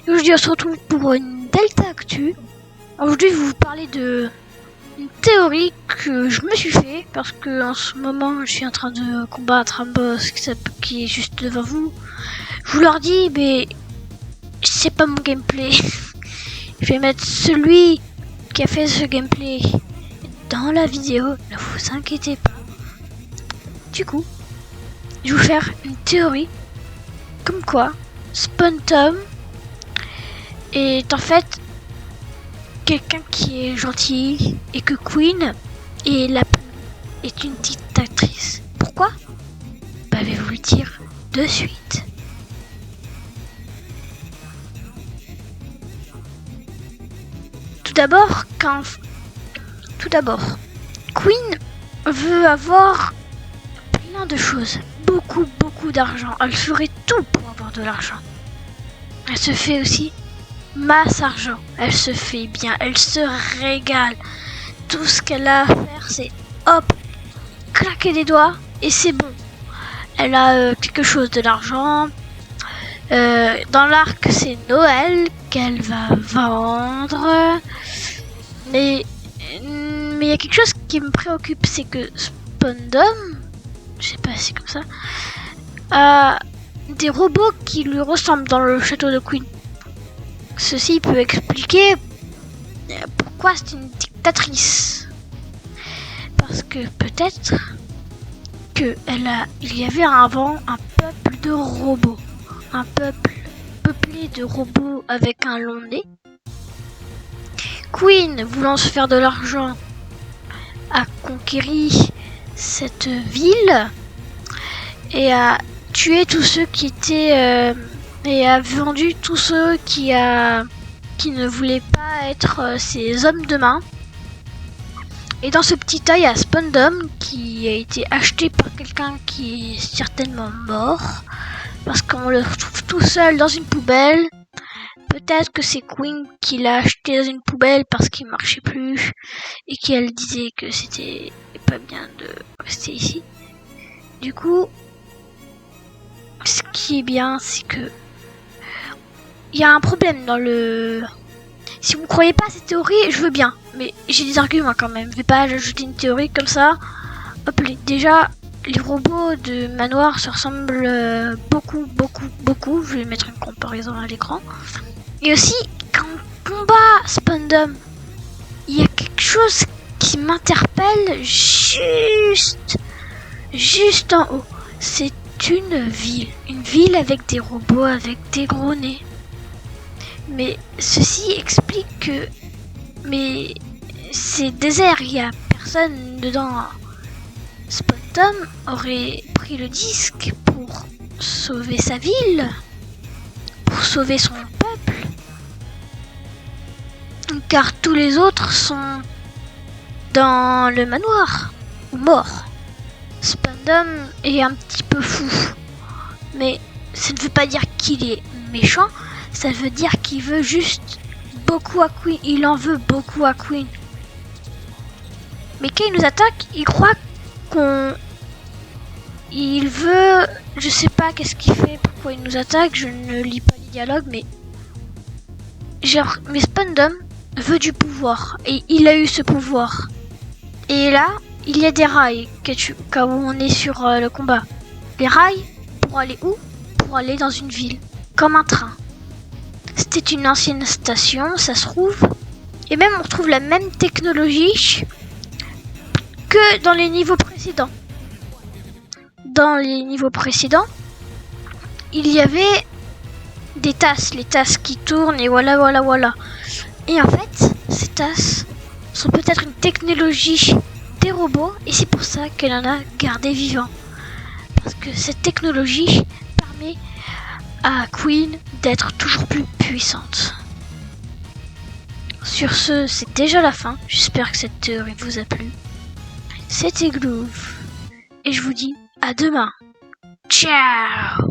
Aujourd'hui on se retrouve pour une Delta Actu. Aujourd'hui je vais vous parler de une théorie que je me suis fait parce que en ce moment je suis en train de combattre un boss qui est juste devant vous. Je vous leur dis mais c'est pas mon gameplay. Je vais mettre celui qui a fait ce gameplay dans la vidéo, ne vous inquiétez pas. Du coup, je vais vous faire une théorie comme quoi SpawnTom est en fait quelqu'un qui est gentil et que Queen est une dictatrice. Pourquoi? Bah, je vais vous le dire de suite. Tout d'abord, Queen veut avoir plein de choses, beaucoup d'argent. Elle ferait tout pour avoir de l'argent. Elle se fait aussi masse argent. Elle se fait bien, elle se régale. Tout ce qu'elle a à faire, c'est hop, claquer des doigts et c'est bon. Elle a quelque chose de l'argent. Dans l'arc, c'est Noël qu'elle va vendre. Mais il y a quelque chose qui me préoccupe, c'est que SpawnTom, je sais pas si c'est comme ça, a des robots qui lui ressemblent dans le château de Queen. Ceci peut expliquer pourquoi c'est une dictatrice. Parce que peut-être il y avait avant un peuple de robots. Un peuple peuplé de robots avec un long nez. Queen, voulant se faire de l'argent, a conquéri cette ville et a tué tous ceux qui étaient et a vendu tous ceux qui ne voulaient pas être ses hommes de main. Et dans ce petit tas, il y a SpawnTom qui a été acheté par quelqu'un qui est certainement mort parce qu'on le retrouve tout seul dans une poubelle. Peut-être que c'est Queen qui l'a acheté dans une poubelle parce qu'il marchait plus et qu'elle disait que c'était pas bien de rester ici. Du coup, ce qui est bien, c'est que il y a un problème dans le... Si vous croyez pas à cette théorie, je veux bien, mais j'ai des arguments quand même. Je vais pas ajouter une théorie comme ça. Hop, déjà, les robots de manoir se ressemblent beaucoup. Je vais mettre une comparaison à l'écran. Et aussi, quand on combat SpawnTom, il y a quelque chose qui m'interpelle juste en haut. C'est une ville avec des robots avec des gros nez. Mais ceci explique que c'est désert, il n'y a personne dedans. SpawnTom aurait pris le disque pour sauver sa ville, pour sauver son peuple, car tous les autres sont dans le manoir ou morts. SpawnTom est un petit peu fou, mais ça ne veut pas dire qu'il est méchant. Ça veut dire qu'il veut juste beaucoup à Queen. Il en veut beaucoup à Queen. Mais quand il nous attaque, il croit il veut... Je sais pas qu'est-ce qu'il fait, pourquoi il nous attaque. Je ne lis pas les dialogues, mais... Mais SpawnTom veut du pouvoir. Et il a eu ce pouvoir. Et là, il y a des rails quand on est sur le combat. Les rails, pour aller où? Pour aller dans une ville. Comme un train. C'était une ancienne station, ça se trouve. Et même on retrouve la même technologie que dans les niveaux précédents. Dans les niveaux précédents, il y avait des tasses, les tasses qui tournent et voilà. Et en fait, ces tasses sont peut-être une technologie des robots et c'est pour ça qu'elle en a gardé vivant. Parce que cette technologie permet à Queen d'être toujours plus puissante. Sur ce, c'est déjà la fin. J'espère que cette théorie vous a plu. C'était Groove. Et je vous dis à demain. Ciao!